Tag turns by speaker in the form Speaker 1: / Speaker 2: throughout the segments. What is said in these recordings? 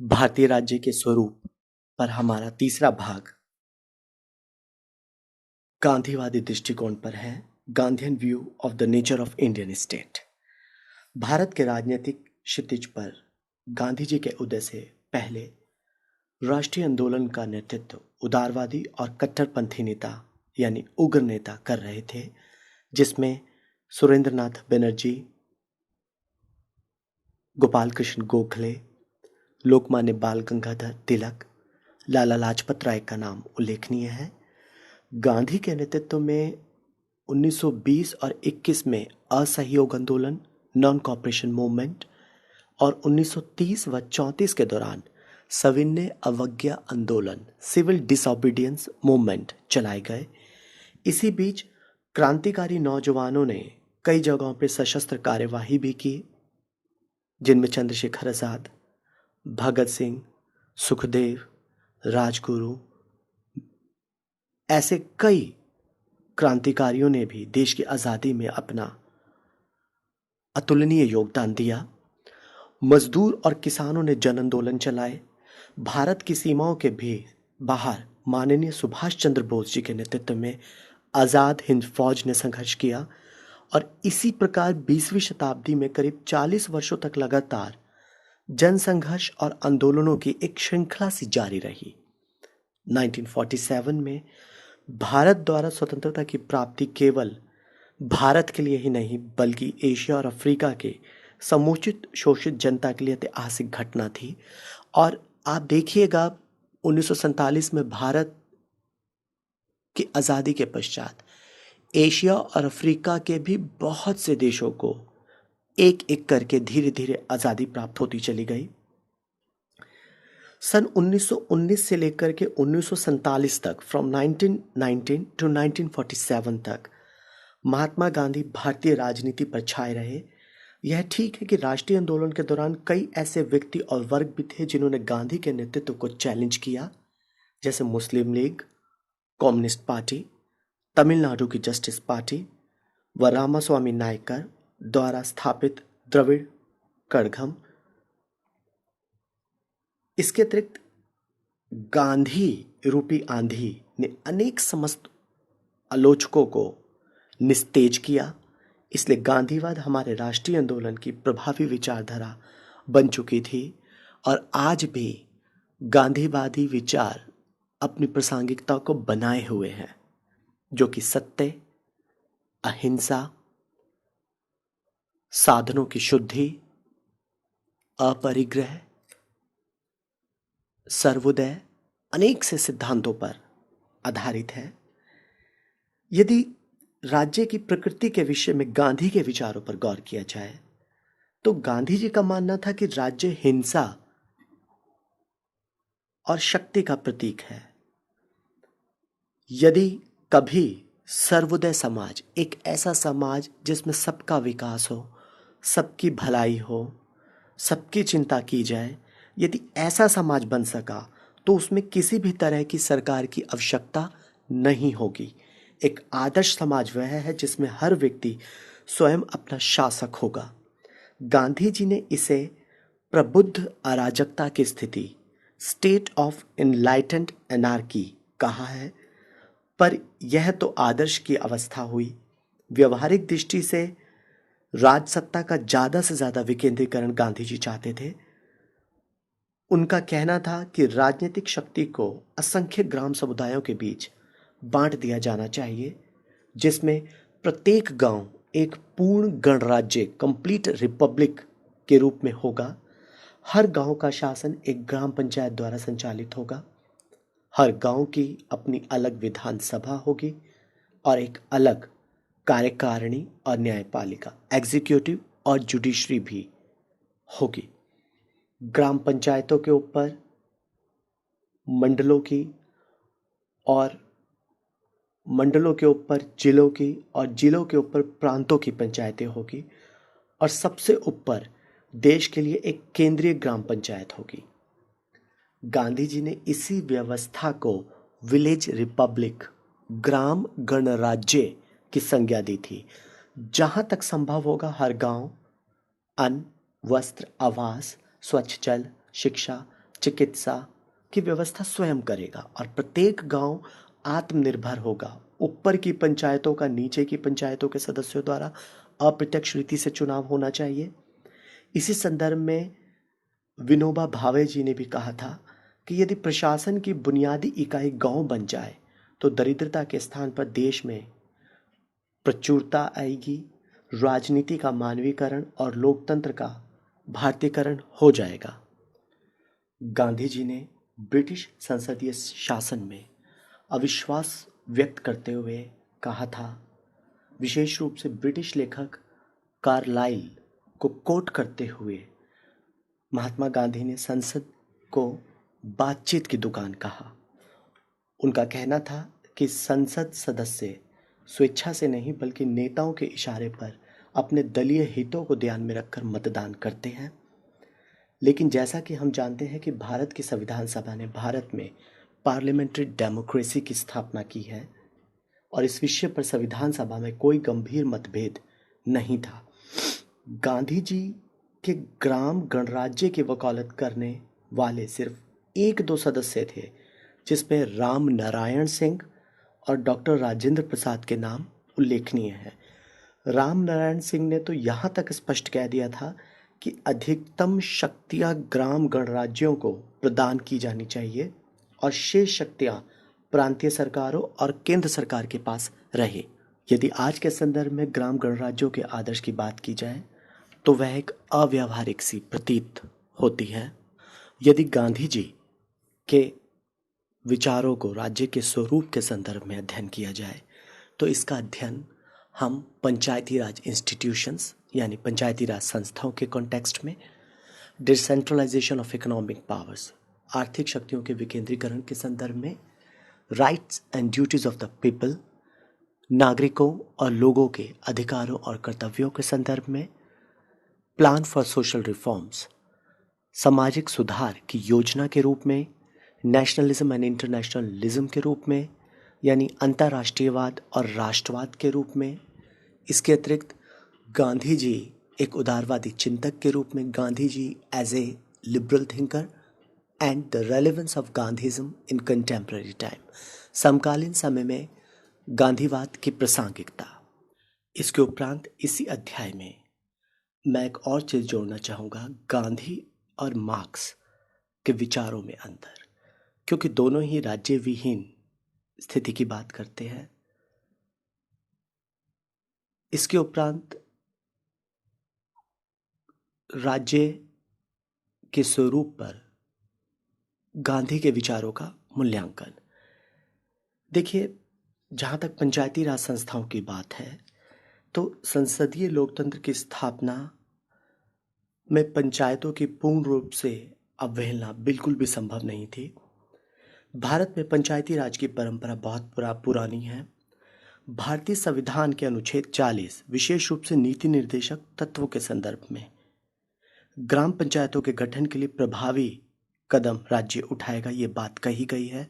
Speaker 1: भारतीय राज्य के स्वरूप पर हमारा तीसरा भाग गांधीवादी दृष्टिकोण पर है। Gandhian view of the nature of Indian state. Bharat के राजनीतिक क्षितिज पर गांधी जी के उदय से पहले राष्ट्रीय आंदोलन का नेतृत्व उदारवादी और कट्टरपंथी नेता यानी उग्र नेता कर रहे थे, जिसमें सुरेंद्रनाथ बनर्जी, गोपाल कृष्ण गोखले, लोकमान्य बाल गंगाधर तिलक, लाला लाजपत राय का नाम उल्लेखनीय है। गांधी के नेतृत्व में 1920 और 21 में असहयोग आंदोलन, नॉन कॉपरेशन मूवमेंट और 1930 व 34 के दौरान सविनय अवज्ञा आंदोलन, सिविल डिसोबीडियंस मूवमेंट चलाए गए। इसी बीच क्रांतिकारी नौजवानों ने कई जगहों पर सशस्त्र कार्यवाही भी की, जिनमें चंद्रशेखर आजाद, भगत सिंह, सुखदेव, राजगुरु, ऐसे कई क्रांतिकारियों ने भी देश की आज़ादी में अपना अतुलनीय योगदान दिया। मजदूर और किसानों ने जन आंदोलन चलाए। भारत की सीमाओं के भी बाहर माननीय सुभाष चंद्र बोस जी के नेतृत्व में आज़ाद हिंद फौज ने संघर्ष किया और इसी प्रकार 20वीं शताब्दी में करीब 40 वर्षों तक लगातार जन संघर्ष और आंदोलनों की एक श्रृंखला सी जारी रही। 1947 में भारत द्वारा स्वतंत्रता की प्राप्ति केवल भारत के लिए ही नहीं बल्कि एशिया और अफ्रीका के समुचित शोषित जनता के लिए ऐतिहासिक घटना थी। और आप देखिएगा 1947 में भारत की आज़ादी के पश्चात एशिया और अफ्रीका के भी बहुत से देशों को एक एक करके धीरे धीरे आज़ादी प्राप्त होती चली गई। सन 1919 से लेकर के 1947 तक, फ्रॉम 1919 टू 1947 तक महात्मा गांधी भारतीय राजनीति पर छाए रहे। यह ठीक है कि राष्ट्रीय आंदोलन के दौरान कई ऐसे व्यक्ति और वर्ग भी थे जिन्होंने गांधी के नेतृत्व को चैलेंज किया, जैसे मुस्लिम लीग, कम्युनिस्ट पार्टी, तमिलनाडु की जस्टिस पार्टी व रामास्वामी नायकर द्वारा स्थापित द्रविड़ कड़गम। इसके अतिरिक्त गांधी रूपी आंधी ने अनेक समस्त आलोचकों को निस्तेज किया। इसलिए गांधीवाद हमारे राष्ट्रीय आंदोलन की प्रभावी विचारधारा बन चुकी थी और आज भी गांधीवादी विचार अपनी प्रासंगिकता को बनाए हुए हैं, जो कि सत्य, अहिंसा, साधनों की शुद्धि, अपरिग्रह, सर्वोदय, अनेक से सिद्धांतों पर आधारित है। यदि राज्य की प्रकृति के विषय में गांधी के विचारों पर गौर किया जाए तो गांधी जी का मानना था कि राज्य हिंसा और शक्ति का प्रतीक है। यदि कभी सर्वोदय समाज, एक ऐसा समाज जिसमें सबका विकास हो, सबकी भलाई हो, सबकी चिंता की जाए, यदि ऐसा समाज बन सका तो उसमें किसी भी तरह की सरकार की आवश्यकता नहीं होगी। एक आदर्श समाज वह है जिसमें हर व्यक्ति स्वयं अपना शासक होगा। गांधी जी ने इसे प्रबुद्ध अराजकता की स्थिति, स्टेट ऑफ एनलाइटेंड एनार्की कहा है, पर यह तो आदर्श की अवस्था हुई। व्यवहारिक दृष्टि से राजसत्ता का ज़्यादा से ज़्यादा विकेंद्रीकरण गांधी जी चाहते थे। उनका कहना था कि राजनीतिक शक्ति को असंख्य ग्राम समुदायों के बीच बांट दिया जाना चाहिए, जिसमें प्रत्येक गांव एक पूर्ण गणराज्य, कंप्लीट रिपब्लिक के रूप में होगा। हर गांव का शासन एक ग्राम पंचायत द्वारा संचालित होगा। हर गांव की अपनी अलग विधानसभा होगी और एक अलग कार्यकारिणी और न्यायपालिका, एग्जीक्यूटिव और जुडिशरी भी होगी। ग्राम पंचायतों के ऊपर मंडलों की और मंडलों के ऊपर जिलों की और जिलों के ऊपर प्रांतों की पंचायतें होगी और सबसे ऊपर देश के लिए एक केंद्रीय ग्राम पंचायत होगी। गांधी जी ने इसी व्यवस्था को विलेज रिपब्लिक, ग्राम गणराज्य की संज्ञा दी थी। जहां तक संभव होगा हर गांव अन्न, वस्त्र, आवास, स्वच्छ जल, शिक्षा, चिकित्सा की व्यवस्था स्वयं करेगा और प्रत्येक गांव आत्मनिर्भर होगा। ऊपर की पंचायतों का नीचे की पंचायतों के सदस्यों द्वारा अप्रत्यक्ष रीति से चुनाव होना चाहिए। इसी संदर्भ में विनोबा भावे जी ने भी कहा था कि यदि प्रशासन की बुनियादी इकाई गांव बन जाए तो दरिद्रता के स्थान पर देश में प्रचुरता आएगी, राजनीति का मानवीकरण और लोकतंत्र का भारतीयकरण हो जाएगा। गांधी जी ने ब्रिटिश संसदीय शासन में अविश्वास व्यक्त करते हुए कहा था, विशेष रूप से ब्रिटिश लेखक कार्लाइल को कोट करते हुए महात्मा गांधी ने संसद को बातचीत की दुकान कहा। उनका कहना था कि संसद सदस्य स्वेच्छा से नहीं बल्कि नेताओं के इशारे पर अपने दलीय हितों को ध्यान में रखकर मतदान करते हैं। लेकिन जैसा कि हम जानते हैं कि भारत की संविधान सभा ने भारत में पार्लियामेंट्री डेमोक्रेसी की स्थापना की है और इस विषय पर संविधान सभा में कोई गंभीर मतभेद नहीं था। गांधी जी के ग्राम गणराज्य की वकालत करने वाले सिर्फ एक दो सदस्य थे, जिसमें राम नारायण सिंह और डॉक्टर राजेंद्र प्रसाद के नाम उल्लेखनीय है। राम नारायण सिंह ने तो यहाँ तक स्पष्ट कह दिया था कि अधिकतम शक्तियाँ ग्राम गणराज्यों को प्रदान की जानी चाहिए और शेष शक्तियाँ प्रांतीय सरकारों और केंद्र सरकार के पास रहे। यदि आज के संदर्भ में ग्राम गणराज्यों के आदर्श की बात की जाए तो वह एक अव्यावहारिक सी प्रतीत होती है। यदि गांधी जी के विचारों को राज्य के स्वरूप के संदर्भ में अध्ययन किया जाए तो इसका अध्ययन हम पंचायती राज इंस्टीट्यूशंस यानी पंचायती राज संस्थाओं के कॉन्टेक्स्ट में, डिसेंट्रलाइजेशन ऑफ इकोनॉमिक पावर्स आर्थिक शक्तियों के विकेंद्रीकरण के संदर्भ में, rights and duties of the people नागरिकों और लोगों के अधिकारों और कर्तव्यों के संदर्भ में, प्लान फॉर सोशल रिफॉर्म्स सामाजिक सुधार की योजना के रूप में, नेशनलिज्म एंड इंटरनेशनलिज्म के रूप में यानी अंतर्राष्ट्रीयवाद और राष्ट्रवाद के रूप में। इसके अतिरिक्त गांधी जी एक उदारवादी चिंतक के रूप में, Gandhi ji as a liberal thinker and the relevance of Gandhism in contemporary time, समकालीन समय में गांधीवाद की प्रासंगिकता। इसके उपरांत इसी अध्याय में मैं एक और चीज़ जोड़ना चाहूँगा, गांधी और मार्क्स के विचारों में अंतर, क्योंकि दोनों ही राज्य विहीन स्थिति की बात करते हैं। इसके उपरांत राज्य के स्वरूप पर गांधी के विचारों का मूल्यांकन। देखिए, जहाँ तक पंचायती राज संस्थाओं की बात है तो संसदीय लोकतंत्र की स्थापना में पंचायतों की पूर्ण रूप से अवहेलना बिल्कुल भी संभव नहीं थी। भारत में पंचायती राज की परंपरा बहुत पुरानी है। भारतीय संविधान के अनुच्छेद 40 विशेष रूप से नीति निर्देशक तत्वों के संदर्भ में ग्राम पंचायतों के गठन के लिए प्रभावी कदम राज्य उठाएगा, ये बात कही गई है।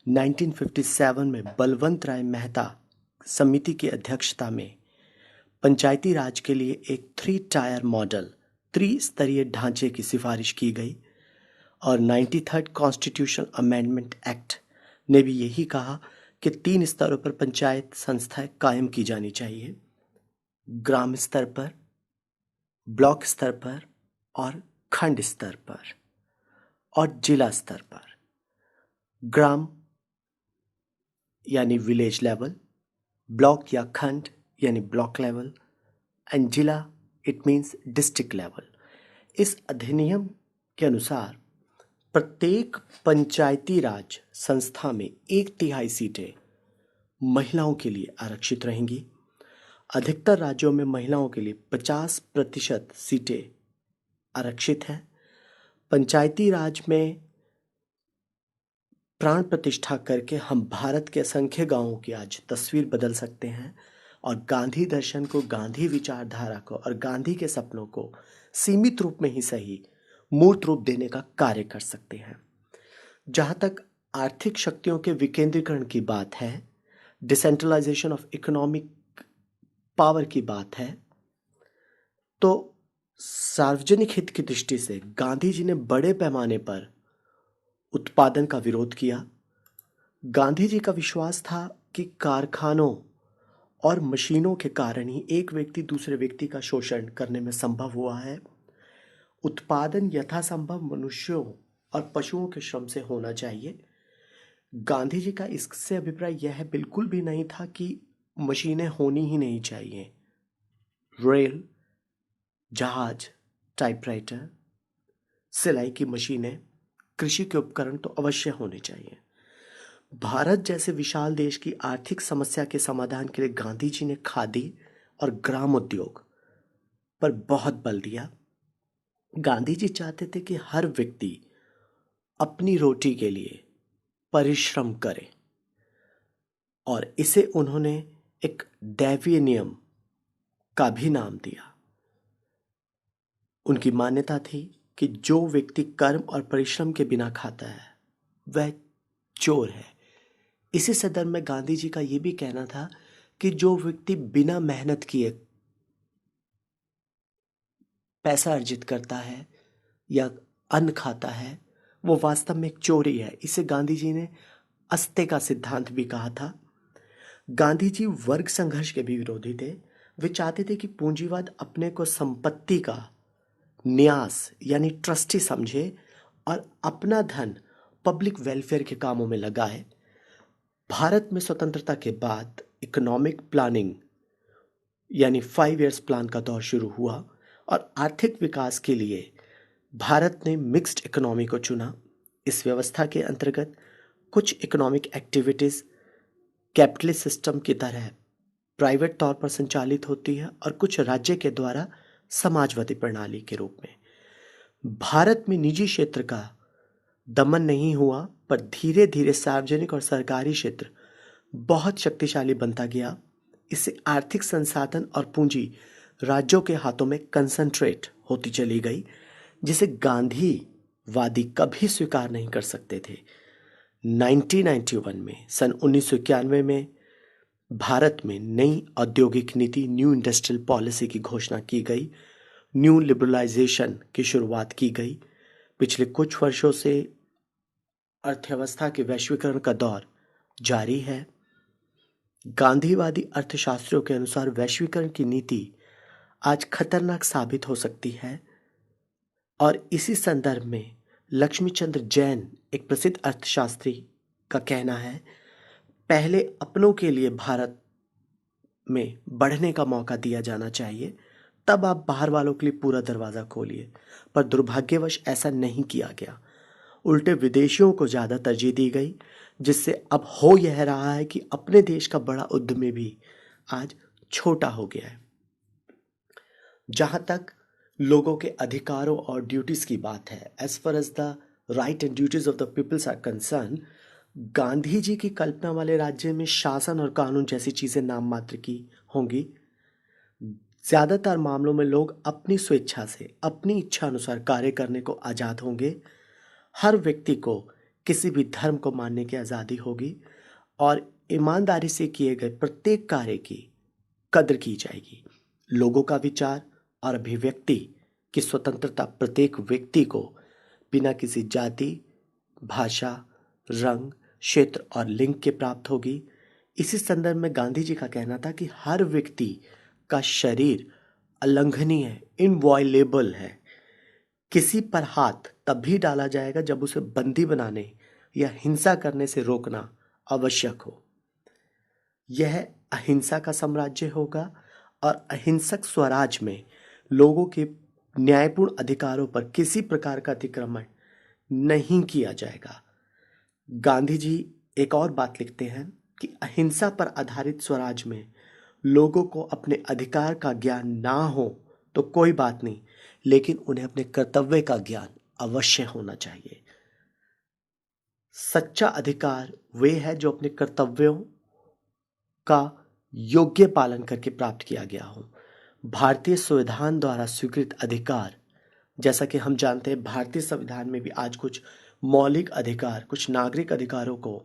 Speaker 1: 1957 में बलवंत राय मेहता समिति की अध्यक्षता में पंचायती राज के लिए एक 3 टायर मॉडल, त्रिस्तरीय ढांचे की सिफारिश की गई और 93rd कॉन्स्टिट्यूशनल अमेंडमेंट एक्ट ने भी यही कहा कि 3 स्तरों पर पंचायत संस्थाएं कायम की जानी चाहिए, ग्राम स्तर पर, ब्लॉक स्तर पर और खंड स्तर पर और जिला स्तर पर। ग्राम यानी विलेज लेवल, ब्लॉक या खंड यानी ब्लॉक लेवल एंड जिला इट मीन्स डिस्ट्रिक्ट लेवल। इस अधिनियम के अनुसार प्रत्येक पंचायती राज संस्था में 1/3 सीटें महिलाओं के लिए आरक्षित रहेंगी। अधिकतर राज्यों में महिलाओं के लिए 50% सीटें आरक्षित हैं। पंचायती राज में प्राण प्रतिष्ठा करके हम भारत के असंख्य गांवों की आज तस्वीर बदल सकते हैं और गांधी दर्शन को, गांधी विचारधारा को और गांधी के सपनों को सीमित रूप में ही सही मूर्त रूप देने का कार्य कर सकते हैं। जहां तक आर्थिक शक्तियों के विकेंद्रीकरण की बात है, डिसेंट्रलाइजेशन ऑफ इकोनॉमिक पावर की बात है, तो सार्वजनिक हित की दृष्टि से गांधी जी ने बड़े पैमाने पर उत्पादन का विरोध किया। गांधी जी का विश्वास था कि कारखानों और मशीनों के कारण ही एक व्यक्ति दूसरे व्यक्ति का शोषण करने में संभव हुआ है। उत्पादन यथासंभव मनुष्यों और पशुओं के श्रम से होना चाहिए। गांधी जी का इससे अभिप्राय यह बिल्कुल भी नहीं था कि मशीनें होनी ही नहीं चाहिए। रेल, जहाज, टाइपराइटर, सिलाई की मशीनें, कृषि के उपकरण तो अवश्य होने चाहिए। भारत जैसे विशाल देश की आर्थिक समस्या के समाधान के लिए गांधी जी ने खादी और ग्राम उद्योग पर बहुत बल दिया। गांधी जी चाहते थे कि हर व्यक्ति अपनी रोटी के लिए परिश्रम करे, और इसे उन्होंने एक दैवीय नियम का भी नाम दिया। उनकी मान्यता थी कि जो व्यक्ति कर्म और परिश्रम के बिना खाता है वह चोर है। इसी संदर्भ में गांधी जी का यह भी कहना था कि जो व्यक्ति बिना मेहनत किए पैसा अर्जित करता है या अन्न खाता है वो वास्तव में एक चोरी है। इसे गांधी जी ने अस्ते का सिद्धांत भी कहा था। गांधी जी वर्ग संघर्ष के भी विरोधी थे। वे चाहते थे कि पूंजीवाद अपने को संपत्ति का न्यास यानी ट्रस्टी समझे और अपना धन पब्लिक वेलफेयर के कामों में लगाए। भारत में स्वतंत्रता के बाद इकोनॉमिक प्लानिंग यानी 5 इयर्स प्लान का दौर शुरू हुआ और आर्थिक विकास के लिए भारत ने मिक्स्ड इकोनॉमी को चुना। इस व्यवस्था के अंतर्गत कुछ इकोनॉमिक एक्टिविटीज कैपिटलिस्ट सिस्टम की तरह प्राइवेट तौर पर संचालित होती है और कुछ राज्य के द्वारा समाजवादी प्रणाली के रूप में। भारत में निजी क्षेत्र का दमन नहीं हुआ, पर धीरे धीरे सार्वजनिक और सरकारी क्षेत्र बहुत शक्तिशाली बनता गया। इससे आर्थिक संसाधन और पूंजी राज्यों के हाथों में कंसंट्रेट होती चली गई, जिसे गांधीवादी कभी स्वीकार नहीं कर सकते थे। 1991 में सन 1991 में भारत में नई औद्योगिक नीति न्यू इंडस्ट्रियल पॉलिसी की घोषणा की गई। न्यू लिबरलाइजेशन की शुरुआत की गई। पिछले कुछ वर्षों से अर्थव्यवस्था के वैश्वीकरण का दौर जारी है। गांधीवादी अर्थशास्त्रियों के अनुसार वैश्वीकरण की नीति आज खतरनाक साबित हो सकती है, और इसी संदर्भ में लक्ष्मीचंद्र जैन एक प्रसिद्ध अर्थशास्त्री का कहना है, पहले अपनों के लिए भारत में बढ़ने का मौका दिया जाना चाहिए, तब आप बाहर वालों के लिए पूरा दरवाजा खोलिए। पर दुर्भाग्यवश ऐसा नहीं किया गया। उल्टे विदेशियों को ज़्यादा तरजीह दी गई, जिससे अब हो यह रहा है कि अपने देश का बड़ा उद्यमी भी आज छोटा हो गया है। जहां तक लोगों के अधिकारों और ड्यूटीज की बात है, as far as the right and duties of the peoples are concern, Gandhi ji की कल्पना वाले राज्य में शासन और कानून जैसी चीजें नाम मात्र की होंगी। ज्यादातर मामलों में लोग अपनी स्वेच्छा से अपनी इच्छा अनुसार कार्य करने को आजाद होंगे। हर व्यक्ति को किसी भी धर्म को मानने की आज़ादी होगी और ईमानदारी से किए गए प्रत्येक कार्य की कद्र की जाएगी। लोगों का विचार और अभिव्यक्ति की स्वतंत्रता प्रत्येक व्यक्ति को बिना किसी जाति, भाषा, रंग, क्षेत्र और लिंग के प्राप्त होगी। इसी संदर्भ में गांधी जी का कहना था कि हर व्यक्ति का शरीर अलंघनीय है, इनवॉयलेबल है। किसी पर हाथ तब भी डाला जाएगा जब उसे बंदी बनाने या हिंसा करने से रोकना आवश्यक हो। यह अहिंसा का साम्राज्य होगा और अहिंसक स्वराज में लोगों के न्यायपूर्ण अधिकारों पर किसी प्रकार का अतिक्रमण नहीं किया जाएगा। गांधी जी एक और बात लिखते हैं कि अहिंसा पर आधारित स्वराज में लोगों को अपने अधिकार का ज्ञान ना हो तो कोई बात नहीं, लेकिन उन्हें अपने कर्तव्य का ज्ञान अवश्य होना चाहिए। सच्चा अधिकार वे है जो अपने कर्तव्यों का योग्य पालन करके प्राप्त किया गया हो। भारतीय संविधान द्वारा स्वीकृत अधिकार, जैसा कि हम जानते हैं भारतीय संविधान में भी आज कुछ मौलिक अधिकार, कुछ नागरिक अधिकारों को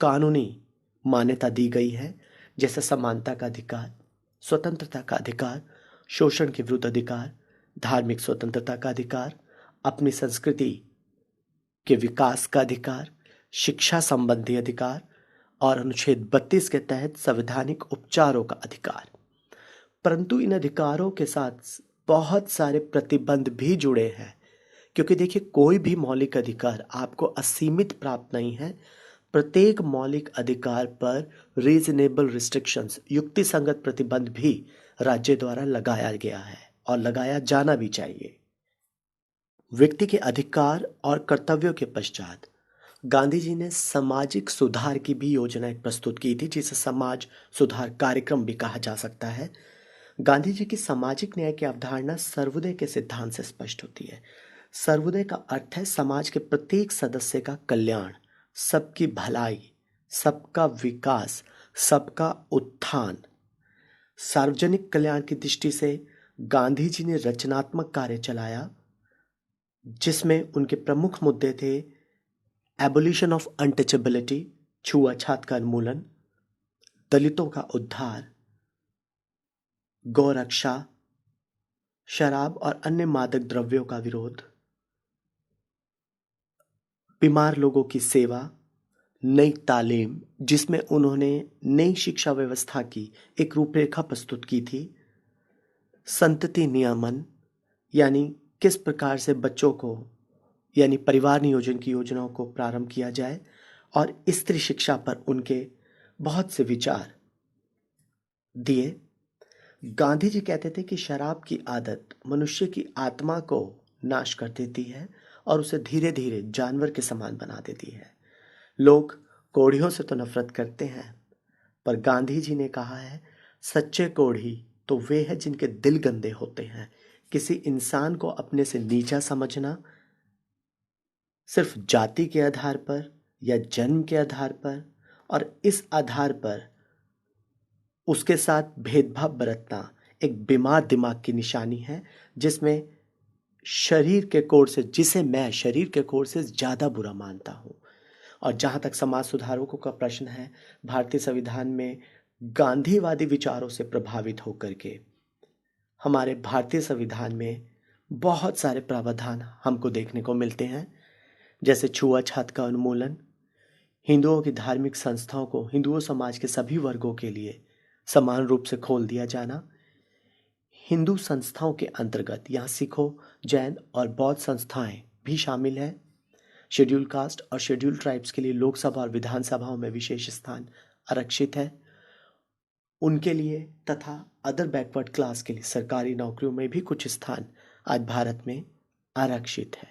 Speaker 1: कानूनी मान्यता दी गई है, जैसे समानता का अधिकार, स्वतंत्रता का अधिकार, शोषण के विरुद्ध अधिकार, धार्मिक स्वतंत्रता का अधिकार, अपनी संस्कृति के विकास का अधिकार, शिक्षा संबंधी अधिकार और अनुच्छेद 32 के तहत संवैधानिक उपचारों का अधिकार। परंतु इन अधिकारों के साथ बहुत सारे प्रतिबंध भी जुड़े हैं, क्योंकि देखिए, कोई भी मौलिक अधिकार आपको असीमित प्राप्त नहीं है। प्रत्येक मौलिक अधिकार पर रीजनेबल रिस्ट्रिक्शंस, युक्ति संगत प्रतिबंध भी राज्य द्वारा लगाया गया है और लगाया जाना भी चाहिए। व्यक्ति के अधिकार और कर्तव्यों के पश्चात गांधी जी ने सामाजिक सुधार की भी योजना एक प्रस्तुत की थी, जिसे समाज सुधार कार्यक्रम भी कहा जा सकता है। गांधी जी की सामाजिक न्याय की अवधारणा सर्वोदय के सिद्धांत से स्पष्ट होती है। सर्वोदय का अर्थ है समाज के प्रत्येक सदस्य का कल्याण, सबकी भलाई, सबका विकास, सबका उत्थान। सार्वजनिक कल्याण की दृष्टि से गांधी जी ने रचनात्मक कार्य चलाया, जिसमें उनके प्रमुख मुद्दे थे एबोलिशन ऑफ अनटचेबिलिटी, छुआछूत का उन्मूलन, दलितों का उद्धार, गौरक्षा, शराब और अन्य मादक द्रव्यों का विरोध, बीमार लोगों की सेवा, नई तालीम, जिसमें उन्होंने नई शिक्षा व्यवस्था की एक रूपरेखा प्रस्तुत की थी, संतति नियमन, यानी किस प्रकार से बच्चों को यानी परिवार नियोजन की योजनाओं को प्रारंभ किया जाए, और स्त्री शिक्षा पर उनके बहुत से विचार दिए। गांधी जी कहते थे कि शराब की आदत मनुष्य की आत्मा को नाश कर देती है और उसे धीरे धीरे जानवर के समान बना देती है। लोग कोढ़ियों से तो नफरत करते हैं, पर गांधी जी ने कहा है, सच्चे कोढ़ी तो वे हैं जिनके दिल गंदे होते हैं। किसी इंसान को अपने से नीचा समझना सिर्फ जाति के आधार पर या जन्म के आधार पर, और इस आधार पर उसके साथ भेदभाव बरतना एक बीमार दिमाग की निशानी है, जिसमें शरीर के कोड से जिसे मैं शरीर के कोड से ज़्यादा बुरा मानता हूँ। और जहाँ तक समाज सुधारकों का प्रश्न है, भारतीय संविधान में गांधीवादी विचारों से प्रभावित होकर के हमारे भारतीय संविधान में बहुत सारे प्रावधान हमको देखने को मिलते हैं, जैसे छुआछूत का उन्मूलन, हिंदुओं की धार्मिक संस्थाओं को हिंदुओं समाज के सभी वर्गों के लिए समान रूप से खोल दिया जाना, हिंदू संस्थाओं के अंतर्गत यहाँ सिखों, जैन और बौद्ध संस्थाएं भी शामिल हैं। शेड्यूल कास्ट और शेड्यूल ट्राइब्स के लिए लोकसभा और विधानसभाओं में विशेष स्थान आरक्षित है उनके लिए, तथा अदर बैकवर्ड क्लास के लिए सरकारी नौकरियों में भी कुछ स्थान आज भारत में आरक्षित है।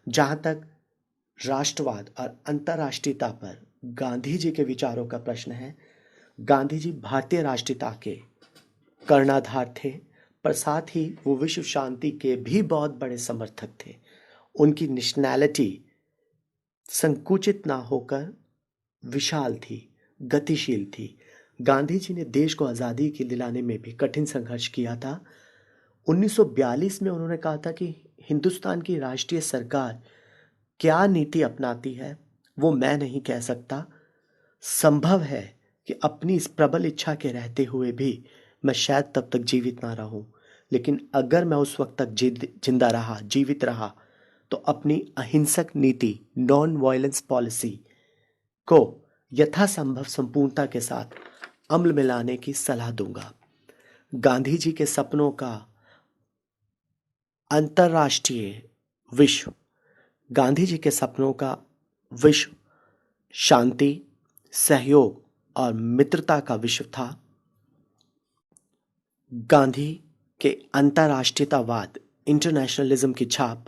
Speaker 1: जहाँ तक राष्ट्रवाद और अंतर्राष्ट्रीयता पर गांधी जी के विचारों का प्रश्न है, गांधी जी भारतीय राष्ट्रीयता के कर्णधार थे, पर साथ ही वो विश्व शांति के भी बहुत बड़े समर्थक थे। उनकी नेशनैलिटी संकुचित ना होकर विशाल थी, गतिशील थी। गांधी जी ने देश को आज़ादी के दिलाने में भी कठिन संघर्ष किया था। 1942 में उन्होंने कहा था कि हिंदुस्तान की राष्ट्रीय सरकार क्या नीति अपनाती है वो मैं नहीं कह सकता। संभव है कि अपनी इस प्रबल इच्छा के रहते हुए भी मैं शायद तब तक जीवित ना रहूं, लेकिन अगर मैं उस वक्त तक जिंदा रहा, जीवित रहा, तो अपनी अहिंसक नीति, नॉन वायलेंस पॉलिसी को यथासंभव संपूर्णता के साथ अमल में लाने की सलाह दूंगा। गांधी जी के सपनों का अंतर्राष्ट्रीय विश्व, गांधी जी के सपनों का विश्व शांति, सहयोग और मित्रता का विश्व था। गांधी के अंतर्राष्ट्रीयतावाद, इंटरनेशनलिज्म की छाप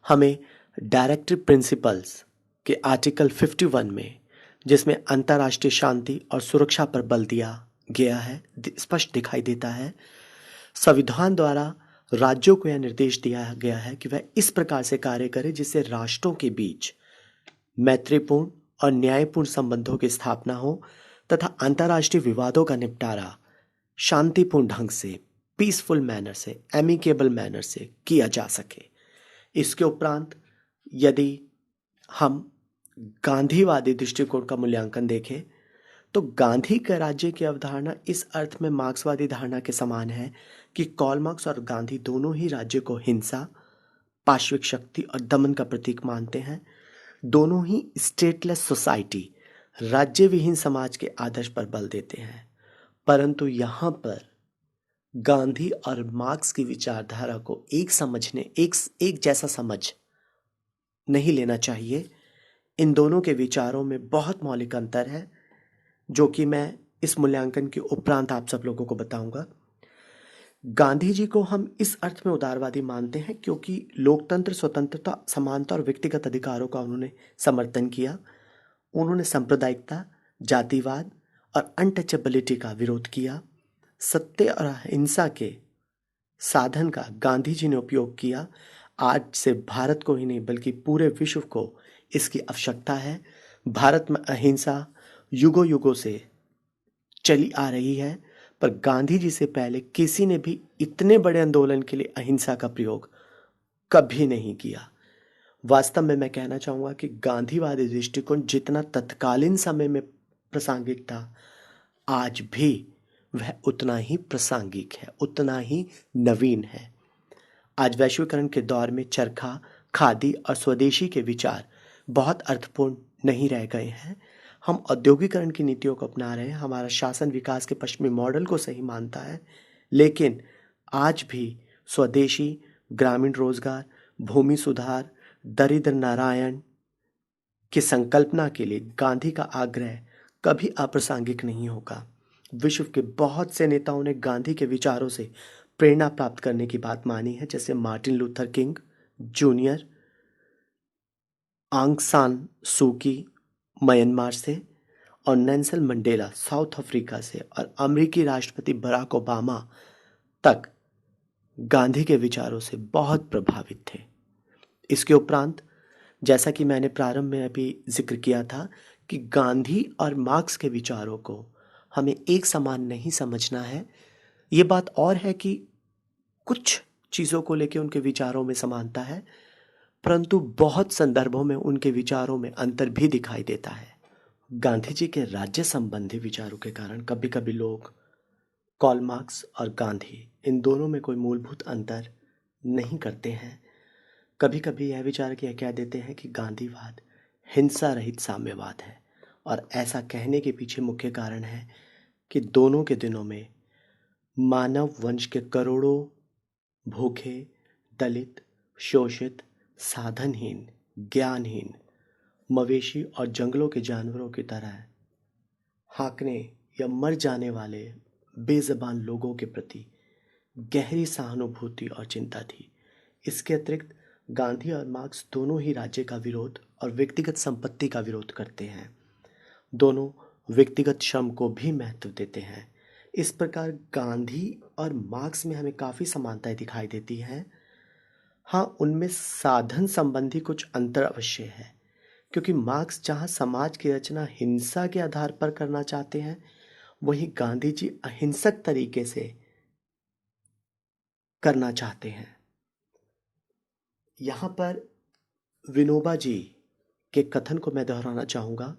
Speaker 1: हमें डायरेक्टिव प्रिंसिपल्स के आर्टिकल 51 में, जिसमें अंतर्राष्ट्रीय शांति और सुरक्षा पर बल दिया गया है, स्पष्ट दिखाई देता है। संविधान द्वारा राज्यों को यह निर्देश दिया गया है कि वह इस प्रकार से कार्य करें जिससे राष्ट्रों के बीच मैत्रीपूर्ण और न्यायपूर्ण संबंधों की स्थापना हो तथा अंतर्राष्ट्रीय विवादों का निपटारा शांतिपूर्ण ढंग से, पीसफुल मैनर से, एमिकेबल मैनर से किया जा सके। इसके उपरांत यदि हम गांधीवादी दृष्टिकोण का मूल्यांकन देखें, तो तो गांधी का राज्य की अवधारणा इस अर्थ में मार्क्सवादी धारणा के समान है कि कार्ल मार्क्स और गांधी दोनों ही राज्य को हिंसा, पाशविक शक्ति और दमन का प्रतीक मानते हैं। दोनों ही स्टेटलेस सोसाइटी, राज्य विहीन समाज के आदर्श पर बल देते हैं। परंतु यहाँ पर गांधी और मार्क्स की विचारधारा को एक जैसा समझ नहीं लेना चाहिए। इन दोनों के विचारों में बहुत मौलिक अंतर है, जो कि मैं इस मूल्यांकन के उपरांत आप सब लोगों को बताऊंगा। गांधी जी को हम इस अर्थ में उदारवादी मानते हैं क्योंकि लोकतंत्र, स्वतंत्रता, समानता और व्यक्तिगत अधिकारों का उन्होंने समर्थन किया। उन्होंने सांप्रदायिकता, जातिवाद और अनटचेबिलिटी का विरोध किया। सत्य और अहिंसा के साधन का गांधी जी ने उपयोग किया। आज से भारत को ही नहीं बल्कि पूरे विश्व को इसकी आवश्यकता है। भारत में अहिंसा युगों युगों से चली आ रही है, पर गांधी जी से पहले किसी ने भी इतने बड़े आंदोलन के लिए अहिंसा का प्रयोग कभी नहीं किया। वास्तव में मैं कहना चाहूंगा कि गांधीवादी दृष्टिकोण जितना तत्कालीन समय में प्रासंगिक था, आज भी वह उतना ही प्रासंगिक है, उतना ही नवीन है। आज वैश्वीकरण के दौर में चरखा, खादी और स्वदेशी के विचार बहुत अर्थपूर्ण नहीं रह गए हैं। हम औद्योगिकरण की नीतियों को अपना रहे हैं। हमारा शासन विकास के पश्चिमी मॉडल को सही मानता है, लेकिन आज भी स्वदेशी, ग्रामीण रोजगार, भूमि सुधार, दरिद्र नारायण की संकल्पना के लिए गांधी का आग्रह कभी अप्रासंगिक नहीं होगा। विश्व के बहुत से नेताओं ने गांधी के विचारों से प्रेरणा प्राप्त करने की बात मानी है, जैसे मार्टिन लूथर किंग जूनियर, आंग सान सूकी म्यांमार से, और नेल्सन मंडेला साउथ अफ्रीका से, और अमेरिकी राष्ट्रपति बराक ओबामा तक गांधी के विचारों से बहुत प्रभावित थे। इसके उपरांत, जैसा कि मैंने प्रारंभ में अभी जिक्र किया था कि गांधी और मार्क्स के विचारों को हमें एक समान नहीं समझना है। ये बात और है कि कुछ चीज़ों को लेकर उनके विचारों में समानता है, परंतु बहुत संदर्भों में उनके विचारों में अंतर भी दिखाई देता है। गांधी जी के राज्य संबंधी विचारों के कारण कभी कभी लोग कार्ल मार्क्स और गांधी इन दोनों में कोई मूलभूत अंतर नहीं करते हैं। कभी कभी यह विचार किया कह देते हैं कि गांधीवाद हिंसा रहित साम्यवाद है, और ऐसा कहने के पीछे मुख्य कारण है कि दोनों के दिनों में मानव वंश के करोड़ों भूखे, दलित, शोषित, साधनहीन, ज्ञानहीन, मवेशी और जंगलों के जानवरों की तरह हाँकने या मर जाने वाले बेज़बान लोगों के प्रति गहरी सहानुभूति और चिंता थी। इसके अतिरिक्त गांधी और मार्क्स दोनों ही राज्य का विरोध और व्यक्तिगत संपत्ति का विरोध करते हैं। दोनों व्यक्तिगत श्रम को भी महत्व देते हैं। इस प्रकार गांधी और मार्क्स में हमें काफ़ी समानताएं दिखाई देती हैं। हाँ, उनमें साधन संबंधी कुछ अंतर अवश्य है, क्योंकि मार्क्स जहाँ समाज की रचना हिंसा के आधार पर करना चाहते हैं, वहीं गांधी जी अहिंसक तरीके से करना चाहते हैं। यहाँ पर विनोबा जी के कथन को मैं दोहराना चाहूँगा।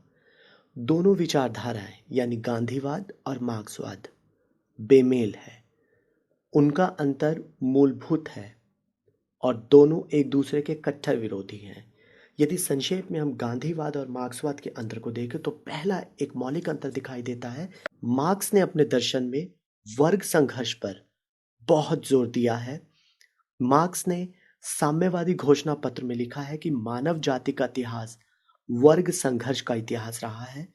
Speaker 1: दोनों विचारधाराएं यानी गांधीवाद और मार्क्सवाद बेमेल है। उनका अंतर मूलभूत है और दोनों एक दूसरे के कट्टर विरोधी हैं। यदि संक्षेप में हम गांधीवाद और मार्क्सवाद के अंतर को देखें तो पहला एक मौलिक अंतर दिखाई देता है। मार्क्स ने अपने दर्शन में वर्ग संघर्ष पर बहुत जोर दिया है। मार्क्स ने साम्यवादी घोषणा पत्र में लिखा है कि मानव जाति का इतिहास वर्ग संघर्ष का इतिहास रहा है,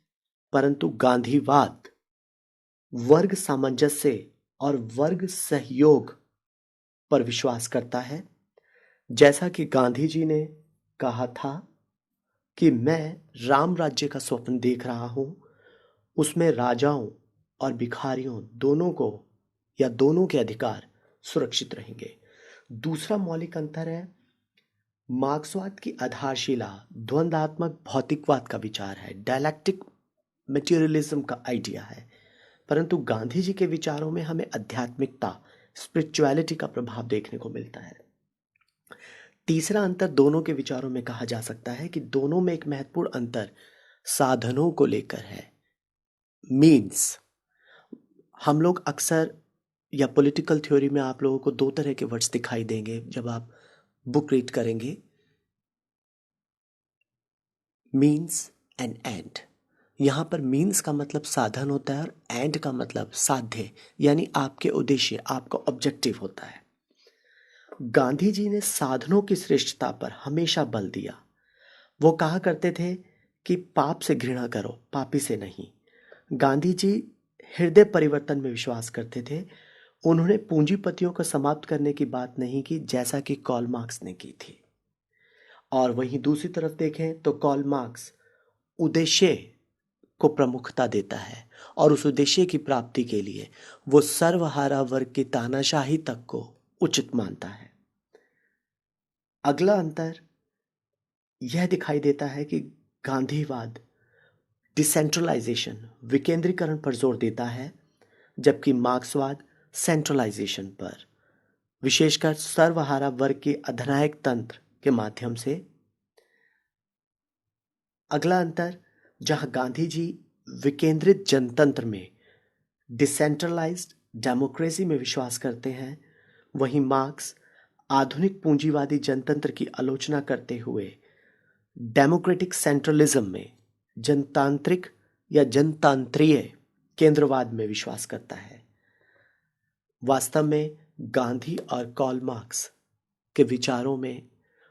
Speaker 1: परंतु गांधीवाद वर्ग सामंजस्य और वर्ग सहयोग पर विश्वास करता है। जैसा कि गांधी जी ने कहा था कि मैं राम राज्य का स्वप्न देख रहा हूं, उसमें राजाओं और भिखारियों दोनों को या दोनों के अधिकार सुरक्षित रहेंगे। दूसरा मौलिक अंतर है, मार्क्सवाद की आधारशिला द्वंद्वात्मक भौतिकवाद का विचार है, डायलैक्टिक मटेरियलिज्म का आइडिया है, परंतु गांधी जी के विचारों में हमें आध्यात्मिकता, स्पिरिचुअलिटी का प्रभाव देखने को मिलता है। तीसरा अंतर दोनों के विचारों में कहा जा सकता है कि दोनों में एक महत्वपूर्ण अंतर साधनों को लेकर है। मीन्स। हम लोग अक्सर या पॉलिटिकल थ्योरी में आप लोगों को दो तरह के वर्ड्स दिखाई देंगे जब आप बुक रीड करेंगे, मीन्स एंड एंड। यहाँ पर मीन्स का मतलब साधन होता है और एंड का मतलब साध्य, यानी आपके उद्देश्य, आपका ऑब्जेक्टिव होता है। गांधी जी ने साधनों की श्रेष्ठता पर हमेशा बल दिया। वो कहा करते थे कि पाप से घृणा करो, पापी से नहीं। गांधी जी हृदय परिवर्तन में विश्वास करते थे। उन्होंने पूंजीपतियों को समाप्त करने की बात नहीं की, जैसा कि कार्ल मार्क्स ने की थी। और वहीं दूसरी तरफ देखें तो कार्ल मार्क्स उद्देश्य को प्रमुखता देता है और उस उद्देश्य की प्राप्ति के लिए वो सर्वहारा वर्ग की तानाशाही तक को उचित मानता है। अगला अंतर यह दिखाई देता है कि गांधीवाद डिसेंट्रलाइजेशन, विकेंद्रीकरण पर जोर देता है, जबकि मार्क्सवाद सेंट्रलाइजेशन पर, विशेषकर सर्वहारा वर्ग के अधिनायक तंत्र के माध्यम से। अगला अंतर, जहां गांधी जी विकेंद्रित जनतंत्र में, डिसेंट्रलाइज्ड डेमोक्रेसी में विश्वास करते हैं, वहीं मार्क्स आधुनिक पूंजीवादी जनतंत्र की आलोचना करते हुए डेमोक्रेटिक सेंट्रलिज्म में, जनतांत्रिक या जनतांत्रीय केंद्रवाद में विश्वास करता है। वास्तव में गांधी और कार्ल मार्क्स के विचारों में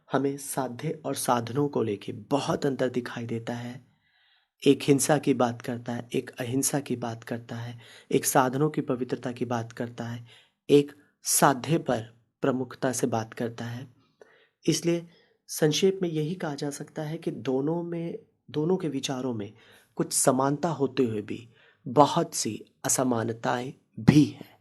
Speaker 1: हमें साध्य और साधनों को लेके बहुत अंतर दिखाई देता है। एक हिंसा की बात करता है, एक अहिंसा की बात करता है, एक साधनों की पवित्रता की बात करता है, एक साध्य पर प्रमुखता से बात करता है। इसलिए संक्षेप में यही कहा जा सकता है कि दोनों के विचारों में कुछ समानता होते हुए भी बहुत सी असमानताएं भी हैं।